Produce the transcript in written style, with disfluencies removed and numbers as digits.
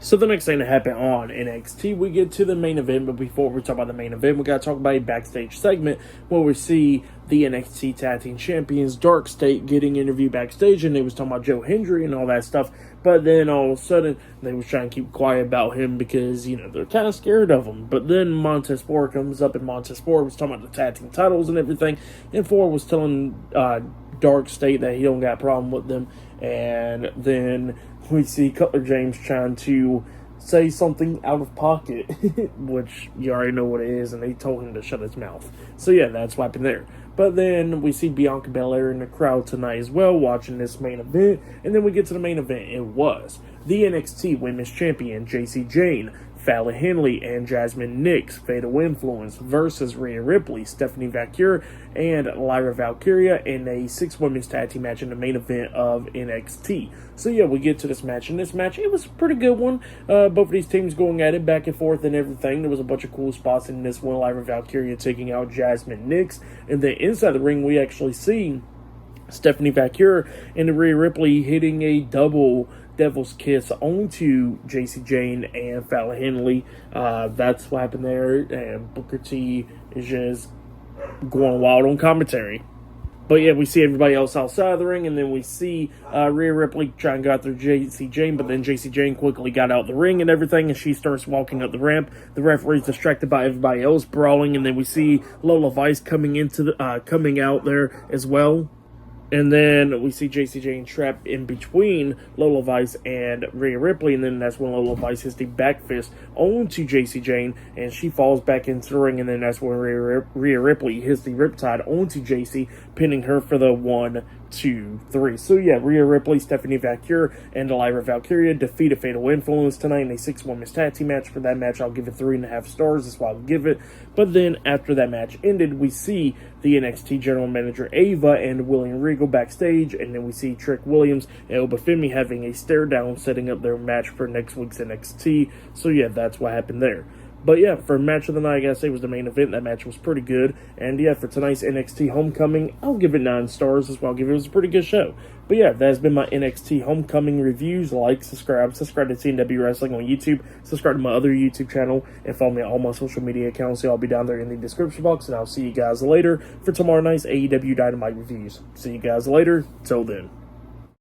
So the next thing that happened on NXT, we get to the main event, but before we talk about the main event, we gotta talk about a backstage segment where we see the NXT Tag Team Champions, Dark State, getting interviewed backstage, and they was talking about Joe Hendry and all that stuff, but then all of a sudden, they was trying to keep quiet about him because, they're kind of scared of him. But then Montez Ford comes up, and Montez Ford was talking about the tag team titles and everything, and Ford was telling Dark State that he don't got a problem with them, and then we see Cutler James trying to say something out of pocket, which you already know what it is, and they told him to shut his mouth. So yeah, that's what happened there. But then we see Bianca Belair in the crowd tonight as well, watching this main event, and then we get to the main event. It was the NXT Women's Champion, Jacy Jayne, Fallon Henley, and Jazmin Nix, Fatal Influence, versus Rhea Ripley, Stephanie Vaquer, and Lyra Valkyria in a 6 women's tag team match in the main event of NXT. So yeah, we get to this match. In this match, it was a pretty good one. Both of these teams going at it back and forth and everything. There was a bunch of cool spots in this one. Lyra Valkyria taking out Jazmin Nix. And then inside the ring, we actually see Stephanie Vaquer and Rhea Ripley hitting a double Devil's Kiss onto Jacy Jayne and Fallon Henley. That's what happened there, and Booker T is just going wild on commentary. But yeah, we see everybody else outside the ring, and then we see Rhea Ripley try and go after Jacy Jayne, but then Jacy Jayne quickly got out the ring and everything, and she starts walking up the ramp. The referee's distracted by everybody else brawling, and then we see Lola Vice coming out there as well. And then we see Jacy Jayne trapped in between Lola Vice and Rhea Ripley, and then that's when Lola Vice hits the back fist onto Jacy Jayne, and she falls back into the ring, and then that's when Rhea Ripley hits the Riptide onto Jacy, pinning her for the 1, 2, 3. So yeah, Rhea Ripley, Stephanie Vaquer, and Lyra Valkyria defeated Fatal Influence tonight in a 6 women's tag team match. For that match, I'll give it 3.5 stars. That's why I'll give it. But then after that match ended, we see the NXT General Manager Ava and William Regal backstage, and then we see Trick Williams and Obafemi having a stare down, setting up their match for next week's NXT. So yeah, that's what happened there. But yeah, for match of the night, I gotta say, it was the main event. That match was pretty good. And yeah, for tonight's NXT Homecoming, I'll give it 9 stars. That's why I'll give it. It was a pretty good show. But yeah, that has been my NXT Homecoming reviews. Like, subscribe to TNW Wrestling on YouTube. Subscribe to my other YouTube channel. And follow me on all my social media accounts. So I'll be down there in the description box. And I'll see you guys later for tomorrow night's AEW Dynamite reviews. See you guys later. Till then.